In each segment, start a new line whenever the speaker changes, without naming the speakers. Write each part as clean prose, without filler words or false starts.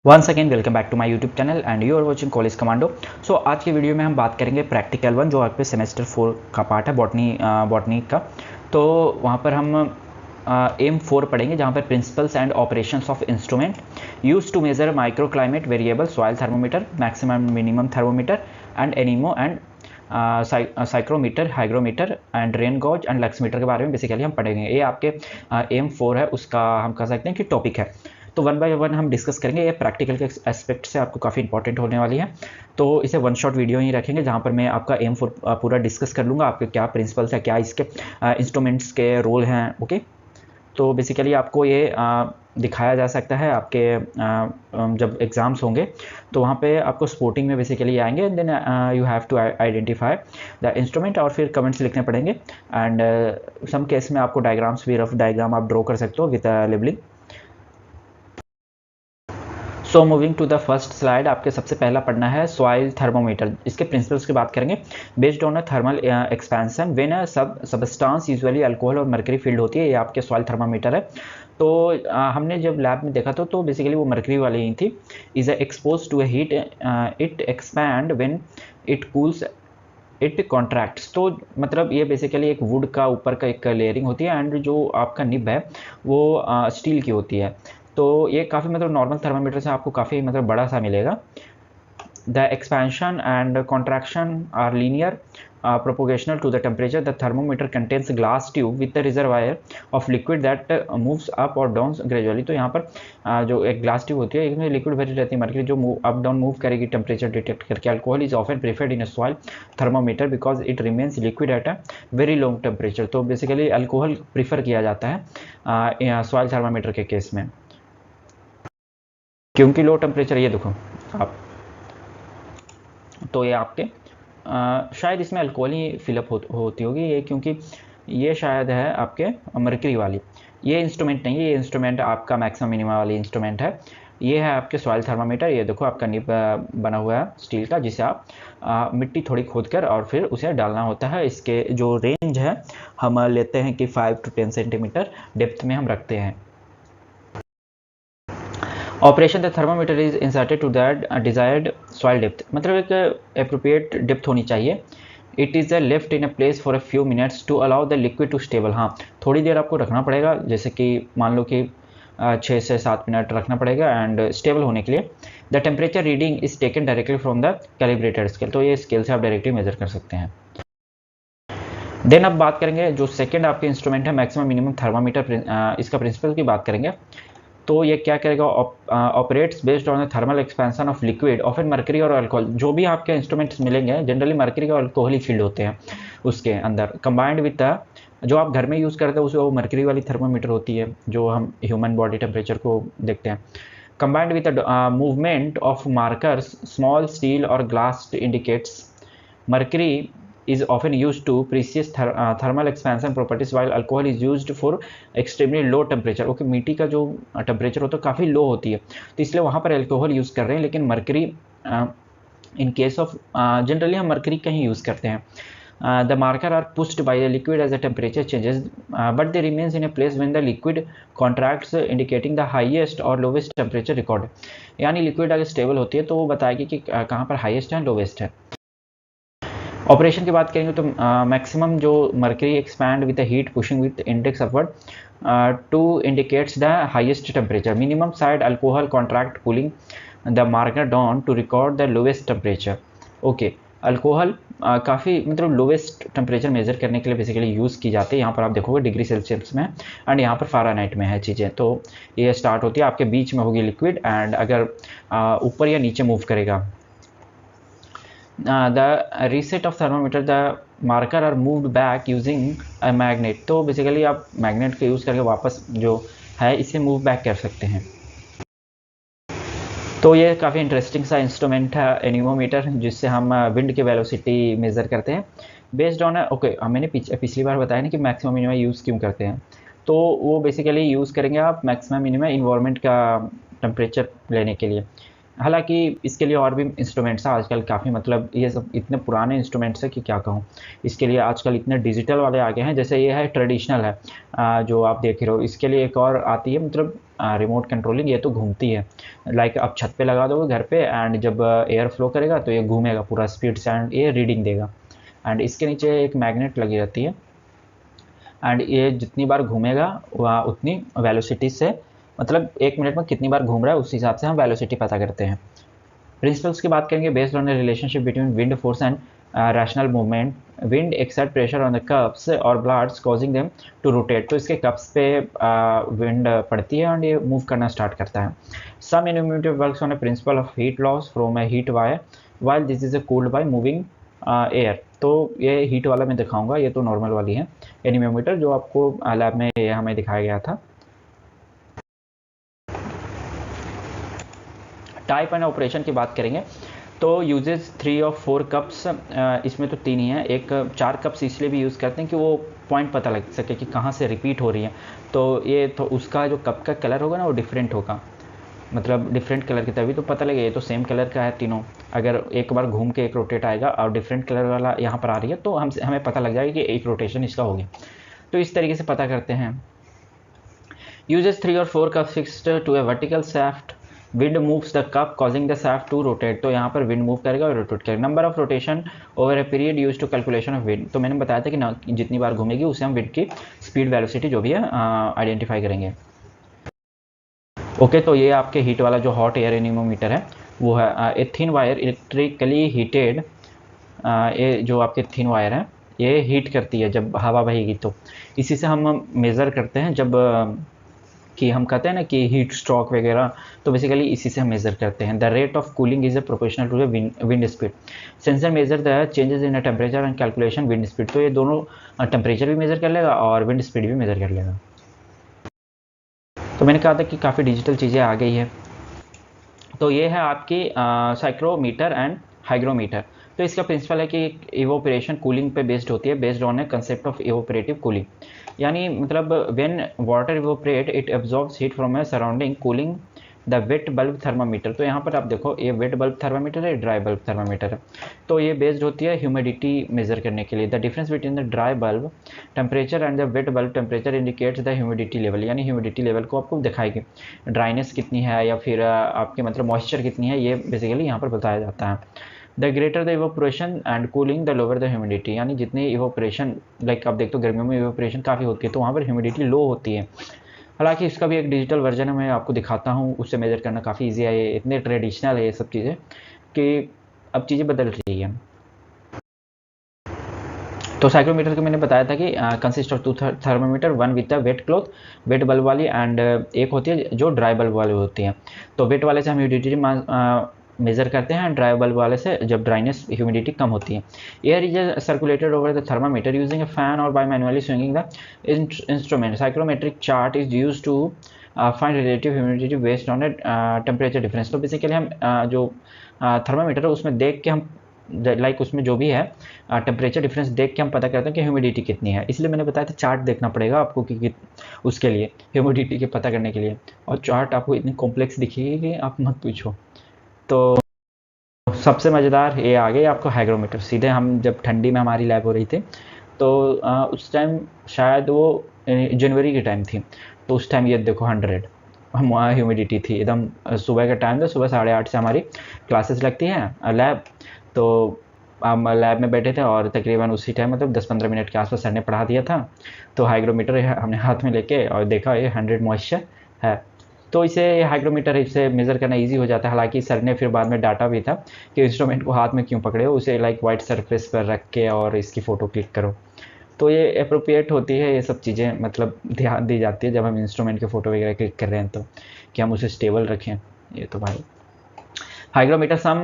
Once again welcome back to my YouTube channel and you are watching college commando. So आज की video में हम बात करेंगे प्रैक्टिकल वन जो आपके सेमेस्टर 4 का पार्ट है बॉटनी का। तो वहाँ पर हम एम 4 पढ़ेंगे जहाँ पर principles and operations of instrument use to measure micro climate variable soil thermometer maximum minimum thermometer and anemo and psychrometer hygrometer and rain gauge and luxmeter के बारे में बेसिकली हम पढ़ेंगे। ये आपके एम 4 है, उसका हम कह सकते हैं कि टॉपिक है। तो वन बाय वन हम डिस्कस करेंगे। ये प्रैक्टिकल के एस्पेक्ट से आपको काफ़ी इंपॉर्टेंट होने वाली है, तो इसे वन शॉट वीडियो ही रखेंगे जहाँ पर मैं आपका एम पूरा डिस्कस कर लूँगा, आपके क्या प्रिंसिपल्स है, क्या इसके इंस्ट्रूमेंट्स के रोल हैं। ओके, तो बेसिकली आपको ये दिखाया जा सकता है आपके जब एग्ज़ाम्स होंगे तो वहाँ पे आपको स्पोर्टिंग में बेसिकली आएंगे, then you have to identify the instrument और फिर कमेंट्स लिखने पड़ेंगे। एंड सम केस में आपको डायग्राम्स भी, रफ डायग्राम आप ड्रॉ कर सकते हो with labeling. So moving to the first slide, आपके सबसे पहला पढ़ना है सॉइल थर्मोमीटर। इसके प्रिंसिपल्स की बात करेंगे। Based on a thermal expansion when a substance usually alcohol और मर्करी फील्ड होती है, ये आपके सॉइल थर्मामीटर है। तो हमने जब लैब में देखा तो बेसिकली वो मर्करी वाली ही थी। Is expose to a heat it expand when it cools it contracts. तो मतलब ये बेसिकली एक वुड का ऊपर का एक लेयरिंग होती है एंड जो आपका निब है वो स्टील की होती है। तो ये काफ़ी मतलब नॉर्मल थर्मामीटर से आपको काफ़ी मतलब बड़ा सा मिलेगा। The expansion and contraction are linear, proportional to the temperature. The thermometer contains glass tube with a reservoir of liquid that moves up or down gradually. तो यहाँ पर जो एक ग्लास ट्यूब होती है, इसमें लिक्विड भरी रहती है मर्क्यूरी जो अप डाउन मूव करेगी टेम्परेचर डिटेक्ट करके। Alcohol is often preferred in soil thermometer because it remains liquid at a very low temperature. तो बेसिकली अल्कोहल प्रीफर किया जाता है सॉइल थर्मामीटर के केस में, क्योंकि लो टेम्परेचर, ये देखो आप, तो ये आपके शायद इसमें अल्कोहल ही फिलअप होती होगी ये, क्योंकि ये शायद है आपके मर्करी वाली। ये इंस्ट्रूमेंट नहीं है, ये इंस्ट्रूमेंट आपका मैक्सिमम मिनिमम वाली इंस्ट्रूमेंट है। ये है आपके सॉइल थर्मामीटर। ये देखो आपका निब बना हुआ है स्टील का, जिसे आप मिट्टी थोड़ी खोद कर और फिर उसे डालना होता है। इसके जो रेंज है हम लेते हैं कि 5 to 10 सेंटीमीटर डेप्थ में हम रखते हैं। Operation the thermometer is inserted to that desired soil depth, मतलब एक अप्रोप्रिएट डेप्थ होनी चाहिए। It is left in a place for a few minutes to allow the liquid to stable. हाँ, थोड़ी देर आपको रखना पड़ेगा, जैसे कि मान लो कि 6 से 7 मिनट रखना पड़ेगा एंड स्टेबल होने के लिए। The temperature reading is taken directly from the calibrated scale, तो ये स्केल से आप डायरेक्टली मेजर कर सकते हैं। देन अब बात करेंगे जो सेकेंड आपके इंस्ट्रूमेंट है मैक्सिमम मिनिमम थर्मामीटर, इसका प्रिंसिपल की बात करेंगे। तो ये क्या करेगा, operates based on the thermal expansion of liquid often mercury और अल्कोहल। जो भी आपके इंस्ट्रूमेंट्स मिलेंगे जनरली मर्करी और अल्कोहल ही फील्ड होते हैं उसके अंदर, कंबाइंड विद द जो आप घर में यूज़ करते हैं उसे वो मर्करी वाली थर्मोमीटर होती है जो हम ह्यूमन बॉडी टेम्परेचर को देखते हैं। Combined with the movement of markers small steel और glass indicates mercury is often used to precise thermal expansion properties while alcohol is used for extremely low temperature। Okay, मिट्टी का जो temperature होता है काफ़ी लो होती है, तो इसलिए वहाँ पर अल्कोहल यूज़ कर रहे हैं, लेकिन mercury in case of generally हम मर्करी का ही यूज़ करते हैं। The marker are pushed by the liquid as the temperature changes, but they remains in a place when the liquid contracts, indicating the highest or lowest temperature recorded। यानी liquid अगर stable होती है तो वो बताएगी कि कहाँ पर हाईएस्ट है लोवेस्ट है। ऑपरेशन की बात करेंगे तो मैक्सिमम जो mercury expand with the heat pushing with index upward to indicates the highest temperature. Minimum side alcohol contract pulling the marker down to record the lowest temperature. Okay, alcohol काफ़ी मतलब lowest temperature measure करने के लिए basically use की जाती है। यहाँ पर आप देखोगे डिग्री सेल्सियस में एंड यहाँ पर फ़ारेनहाइट में है चीज़ें। तो ये स्टार्ट होती है आपके बीच में होगी लिक्विड एंड अगर ऊपर या नीचे मूव करेगा the reset of thermometer, the marker are moved back using a magnet। तो बेसिकली आप मैग्नेट का यूज़ करके वापस जो है इसे मूव बैक कर सकते हैं। तो ये काफ़ी इंटरेस्टिंग सा इंस्ट्रूमेंट है एनीमोमीटर, जिससे हम विंड की वेलोसिटी मेज़र करते हैं बेस्ड ऑन ओके। मैंने पिछली बार बताया ना कि मैक्सिमम मिनिमम यूज़ क्यों करते हैं, तो वो बेसिकली यूज़ करेंगे आप मैक्सिमम मिनिमम इन्वायरमेंट का टेम्परेचर लेने के लिए। हालांकि इसके लिए और भी इंस्ट्रूमेंट्स हैं आजकल काफ़ी, मतलब ये सब इतने पुराने इंस्ट्रूमेंट्स हैं कि क्या कहूँ। इसके लिए आजकल इतने डिजिटल वाले आ गए हैं, जैसे ये है ट्रेडिशनल है, जो आप देख रहे हो। इसके लिए एक और आती है, मतलब रिमोट कंट्रोलिंग, ये तो घूमती है। लाइक आप छत पे लगा दोगे घर पे, एंड जब एयर फ्लो करेगा तो ये घूमेगा पूरा स्पीड से एंड ये रीडिंग देगा। एंड इसके नीचे एक मैग्नेट लगी रहती है, एंड ये जितनी बार घूमेगा वह उतनी वेलोसिटी से, मतलब 1 मिनट में कितनी बार घूम रहा है उस हिसाब से हम वेलोसिटी पता करते हैं। प्रिंसिपल्स की बात करेंगे, based on the relationship between wind force and rational movement. Wind exert pressure on the cups और ब्लाड्स कॉजिंग देम टू रोटेट। तो इसके कप्स पे विंड पड़ती है और ये मूव करना स्टार्ट करता है। Some innovative works on a principle of heat loss from a heat wire while this is cooled by moving air. तो ये हीट वाला मैं दिखाऊंगा, ये तो नॉर्मल वाली है एनीमोमीटर जो आपको लैब में ये हमें दिखाया गया था। टाइप एंड ऑपरेशन की बात करेंगे तो यूजेस 3 और 4 कप्स, इसमें तो 3 ही हैं। एक 4 कप्स इसलिए भी यूज़ करते हैं कि वो पॉइंट पता लग सके कि कहाँ से रिपीट हो रही है। तो ये तो उसका जो कप का कलर होगा ना वो डिफरेंट होगा, मतलब डिफरेंट कलर की, तभी तो पता लगे ये तो सेम कलर का है तीनों। अगर एक बार घूम के एक रोटेट आएगा और डिफरेंट कलर वाला यहाँ पर आ रही है तो हमें पता लग जाएगा कि एक रोटेशन इसका हो गया। तो इस तरीके से पता करते हैं। uses 3 or 4 cups fixed to a vertical shaft. Wind moves the cup causing the shaft to rotate. तो यहाँ पर विंड मूव करेगा और रोटेट करेगा। Number of rotation over a period use to calculation of wind. तो मैंने बताया था कि ना जितनी बार घूमेगी उससे हम विंड की स्पीड वेलोसिटी जो भी है आइडेंटिफाई करेंगे। ओके, तो ये आपके हीट वाला जो हॉट एयर एनीमोमीटर है वो है a thin wire electrically heated. ये जो आपके थिन वायर है ये हीट करती है जब हवा बहेगी, तो इसी से हम मेज़र करते हैं जब कि हम कहते हैं ना कि हीट स्ट्रोक वगैरह, तो बेसिकली इसी से हम मेज़र करते हैं। The rate of cooling is proportional to the wind speed. Sensor measure the changes in temperature and calculation wind speed. तो ये दोनों टेम्परेचर भी मेज़र कर लेगा और विंड स्पीड भी मेज़र कर लेगा। तो मैंने कहा था कि काफ़ी डिजिटल चीज़ें आ गई है। तो ये है आपकी साइक्रोमीटर एंड हाइग्रोमीटर। तो इसका प्रिंसिपल है कि इवोपरेशन कूलिंग पे बेस्ड होती है, based on A concept of evaporative cooling. यानी मतलब when water evaporate it absorbs heat from A surrounding cooling the wet bulb thermometer. तो यहाँ पर आप देखो ये वेट बल्ब थर्मामीटर है, ड्राई बल्ब थर्मामीटर है। तो ये बेस्ड होती है ह्यूमिडिटी मेजर करने के लिए। The difference between the dry bulb temperature and the wet bulb temperature indicates the humidity level. यानी ह्यूमिडिटी लेवल को आपको दिखाएगी, ड्राइनेस कितनी है या फिर आपके मतलब मॉइस्चर कितनी है, ये बेसिकली यहाँ पर बताया जाता है। The greater the evaporation and cooling the lower the humidity. यानी जितनी इवोपरेशन, लाइक आप देखते हो गर्मियों में इवोपरेशन काफ़ी होती है तो वहाँ पर ह्यूमिडिटी लो होती है। हालांकि इसका भी एक डिजिटल वर्जन है, मैं आपको दिखाता हूँ, उससे मेजर करना काफ़ी ईजी है। ये इतने ट्रेडिशनल है ये सब चीज़ें कि अब चीज़ें बदल रही है। तो साइक्रोमीटर के मैंने बताया था कि consist of 2 thermometer, one with the wet cloth, wet bulb वाली, एंड एक होती है जो ड्राई बल्ब वाली होती है। तो वेट वाले से हम ह्यूमिडिटी मेज़र करते हैं, ड्राई बल्ब वाले से जब ड्राइनेस ह्यूमिडिटी कम होती है। Air is circulated over the thermometer using a fan और by manually swinging the instrument. Psychrometric chart is use to find relative humidity based on a temperature difference. तो basically हम जो थर्मामीटर है उसमें देख के हम, लाइक उसमें जो भी है टेम्परेचर डिफरेंस देख के हम पता करते हैं कि ह्यूमिडिटी कितनी है। इसलिए मैंने बताया था चार्ट देखना पड़ेगा आपको कि उसके लिए ह्यूमिडिटी के पता करने के लिए, और चार्ट आपको इतनी कॉम्प्लेक्स दिखेगी कि आप मत पूछो। तो सबसे मज़ेदार ये आ गई आपको हाइग्रोमीटर। सीधे हम जब ठंडी में हमारी लैब हो रही थी तो उस टाइम शायद वो जनवरी की टाइम थी, तो उस टाइम ये देखो 100 हम वहाँ ह्यूमिडिटी थी एकदम। सुबह का टाइम था, सुबह 8:30 से हमारी क्लासेस लगती हैं लैब। तो हम लैब में बैठे थे और तकरीबन उसी टाइम मतलब 10-15 मिनट के आसपास सर ने पढ़ा दिया था। तो हाइग्रोमीटर हमने हाथ में लेके और देखा ये 100 मॉइस्चर है। तो इसे हाइग्रोमीटर इससे मेज़र करना इजी हो जाता है। हालांकि सर ने फिर बाद में डाटा भी था कि इंस्ट्रूमेंट को हाथ में क्यों पकड़े हो, उसे लाइक वाइट सरफेस पर रख के और इसकी फ़ोटो क्लिक करो। तो ये अप्रोप्रिएट होती है, ये सब चीज़ें मतलब ध्यान दी जाती है जब हम इंस्ट्रूमेंट के फ़ोटो वगैरह क्लिक कर रहे हैं तो, कि हम उसे स्टेबल रखें। ये तो भाई hygrometer, some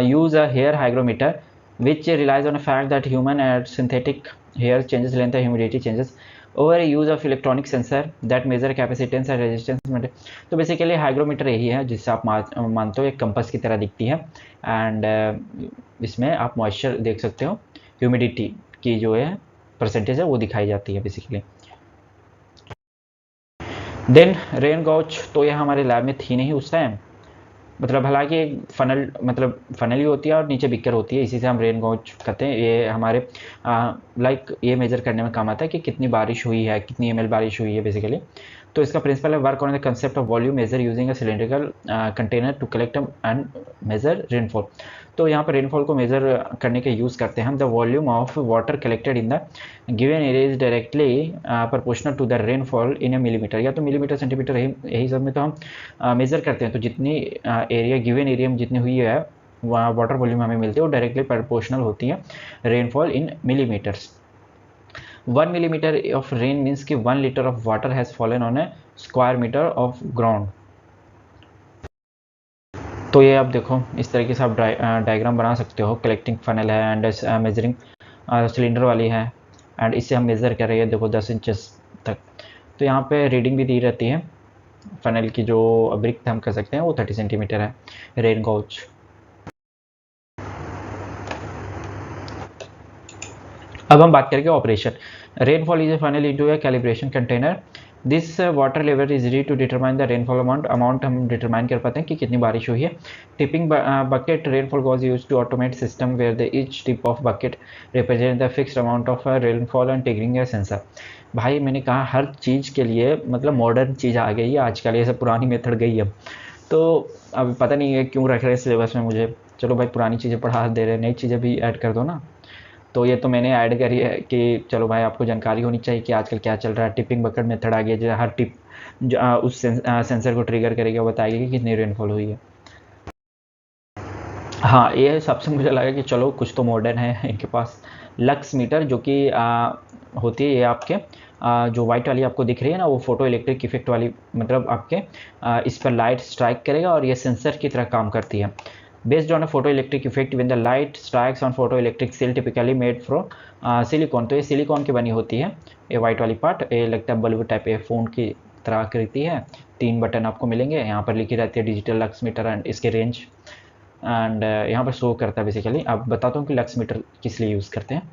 use a hair hygrometer which relies on the fact that human and synthetic hair changes length and humidity changes over a use of electronic sensor that measure capacitance and resistance। तो basically hygrometer यही है जिससे आप मानते हो एक compass की तरह दिखती है, एंड इसमें आप मॉइस्चर देख सकते हो, ह्यूमिडिटी की जो है परसेंटेज है वो दिखाई जाती है बेसिकली। देन रेन गॉच, तो यह हमारे लैब में थी नहीं उस टाइम, मतलब हालांकि फनल मतलब फनल ही होती है और नीचे बिक्कर होती है, इसी से हम रेन गॉज कहते हैं। ये हमारे लाइक ये मेजर करने में काम आता है कि कितनी बारिश हुई है, कितनी ml बारिश हुई है बेसिकली। तो इसका प्रिंसिपल है work on the concept of volume measure using a cylindrical container to collect and measure rainfall. तो यहाँ पर रेनफॉल को मेजर करने के यूज़ करते हैं हम। The volume of water collected in the given area is directly proportional to the rainfall in a millimeter, या तो मिलीमीटर सेंटीमीटर यही सब में तो हम मेज़र करते हैं। तो जितनी एरिया गिवन एरिया में जितनी हुई है वहाँ वाटर वॉल्यूम हमें मिलती है वो डायरेक्टली प्रोपोर्शनल होती है rainfall in millimetres. 1 millimeter of rain means कि 1 liter of water has fallen on a square meter of ground। तो ये आप देखो इस तरीके से आप डायग्राम बना सकते हो। कलेक्टिंग फनल है एंड मेजरिंग सिलेंडर वाली है एंड इससे हम मेज़र कर रहे हैं देखो 10 इंचेस तक। तो यहाँ पे रीडिंग भी दी रहती है। फनल की जो ब्रिक हम कर सकते हैं वो 30 सेंटीमीटर है रेन गॉज। अब हम बात करेंगे operation. Rainfall is a funnel into a calibration container. This water level is used to determine the rainfall amount हम डिटरमाइन कर पाते हैं कि कितनी बारिश हुई है। Tipping bucket rainfall was used to automate system where the each tip of bucket represent the fixed amount of rainfall and triggering a sensor. भाई मैंने कहा हर चीज़ के लिए मतलब मॉडर्न चीज़ आ गई है आजकल, ये सब पुरानी मेथड गई है। तो अब पता नहीं है क्यों रख रहे हैं सिलेबस में मुझे। चलो भाई पुरानी चीज़ें पढ़ा दे रहे हैं, नई चीज़ें भी ऐड कर दो ना। तो ये तो मैंने ऐड करी है कि चलो भाई आपको जानकारी होनी चाहिए कि आजकल क्या चल रहा है। टिपिंग बकेट मेथड आ गया जो हर टिप उस सेंसर को ट्रिगर करेगा, बताएगा कि कितनी रेनफॉल हुई है। हाँ ये सबसे मुझे लगा कि चलो कुछ तो मॉडर्न है इनके पास। लक्स मीटर जो कि होती है ये आपके जो वाइट वाली आपको दिख रही है ना वो फोटो इलेक्ट्रिक इफेक्ट वाली, मतलब आपके इस पर लाइट स्ट्राइक करेगा और ये सेंसर की तरह काम करती है। Based on a photo electric effect when the light strikes on photo electric cell typically made from silicon. तो ये सिलिकॉन की बनी होती है ये वाइट वाली पार्ट। ये लगता है बल्ब टाइप है, फ़ोन की तरह आकृति है। 3 बटन आपको मिलेंगे, यहाँ पर लिखी रहती है डिजिटल लक्स मीटर एंड इसके रेंज एंड यहाँ पर शो करता है बेसिकली। अब बताता हूँ कि लक्स मीटर किस लिए यूज़ करते हैं।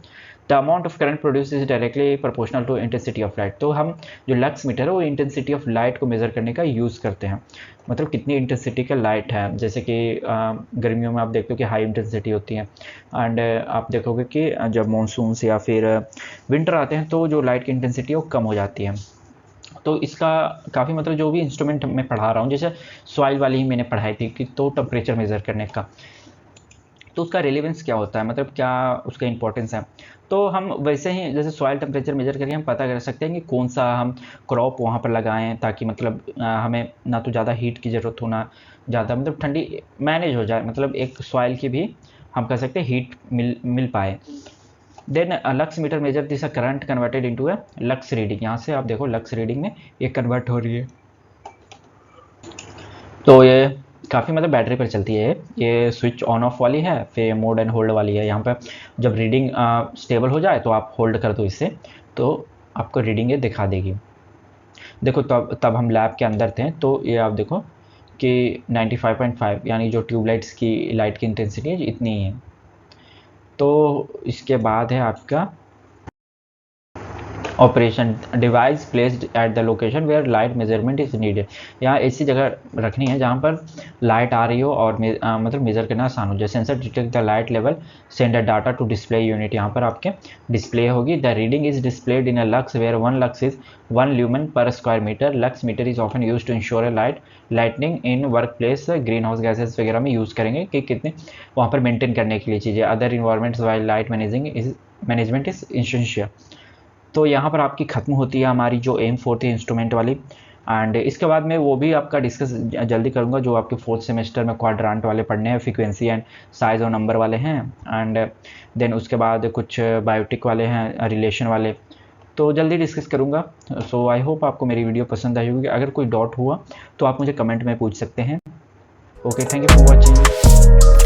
The amount of current produce is directly proportional to intensity of light. तो हम जो लक्स मीटर है वो इंटेंसिटी ऑफ लाइट को मेज़र करने का यूज़ करते हैं, मतलब कितनी इंटेंसिटी का लाइट है। जैसे कि गर्मियों में आप देखते हो कि हाई इंटेंसिटी होती है एंड आप देखोगे कि जब मानसून या फिर विंटर आते हैं तो जो लाइट की इंटेंसिटी है वो कम हो जाती है। तो इसका काफ़ी मतलब जो भी इंस्ट्रूमेंट मैं पढ़ा रहा हूँ, जैसे सॉइल वाली ही मैंने पढ़ाई थी कि तो टेम्परेचर मेज़र करने का, तो उसका रेलेवेंस क्या होता है, मतलब क्या उसका इंपॉर्टेंस है। तो हम वैसे ही जैसे सॉइल टेम्परेचर मेजर करके हम पता कर सकते हैं कि कौन सा हम क्रॉप वहाँ पर लगाएं ताकि मतलब हमें ना तो ज़्यादा हीट की ज़रूरत हो ना ज़्यादा मतलब ठंडी मैनेज हो जाए, मतलब एक सॉइल की भी हम कह सकते हैं हीट मिल पाए। Then lux meter measure this current converted into a lux reading. यहाँ से आप देखो लक्स रीडिंग में ये कन्वर्ट हो रही है। तो ये काफ़ी मतलब बैटरी पर चलती है। ये स्विच ऑन ऑफ वाली है, फिर मोड एंड होल्ड वाली है। यहाँ पर जब रीडिंग स्टेबल हो जाए तो आप होल्ड कर दो इससे, तो आपको रीडिंग ये दिखा देगी। देखो तब हम लैब के अंदर थे तो ये आप देखो कि 95.5 यानी जो ट्यूबलाइट्स की लाइट की इंटेंसिटी है इतनी ही है। तो इसके बाद है आपका operation. Device placed at the location where light measurement is needed. यहाँ ऐसी जगह रखनी है जहाँ पर लाइट आ रही हो और मतलब मेज़र करना आसान हो जाए। Sensor detect the light level send the data to display unit. यहाँ पर आपके डिस्प्ले होगी। The reading is displayed in a lux where 1 lux is 1 lumen per square metre. Lux meter is often use to ensure a lightning in work place. Greenhouse gases वगैरह में use करेंगे कि कितने वहाँ पर maintain करने के लिए चीज़ें। Other environments while light management is essential. तो यहाँ पर आपकी ख़त्म होती है हमारी जो M4 थी इंस्ट्रूमेंट वाली। एंड इसके बाद मैं वो भी आपका डिस्कस जल्दी करूँगा जो आपके 4th सेमेस्टर में क्वाड्रांट वाले पढ़ने हैं, फ्रीक्वेंसी एंड साइज़ और नंबर वाले हैं। एंड देन उसके बाद कुछ बायोटिक वाले हैं, रिलेशन वाले, तो जल्दी डिस्कस करूँगा। सो आई होप आपको मेरी वीडियो पसंद आई होगी। अगर कोई डाउट हुआ तो आप मुझे कमेंट में पूछ सकते हैं। Okay, thank you for watching.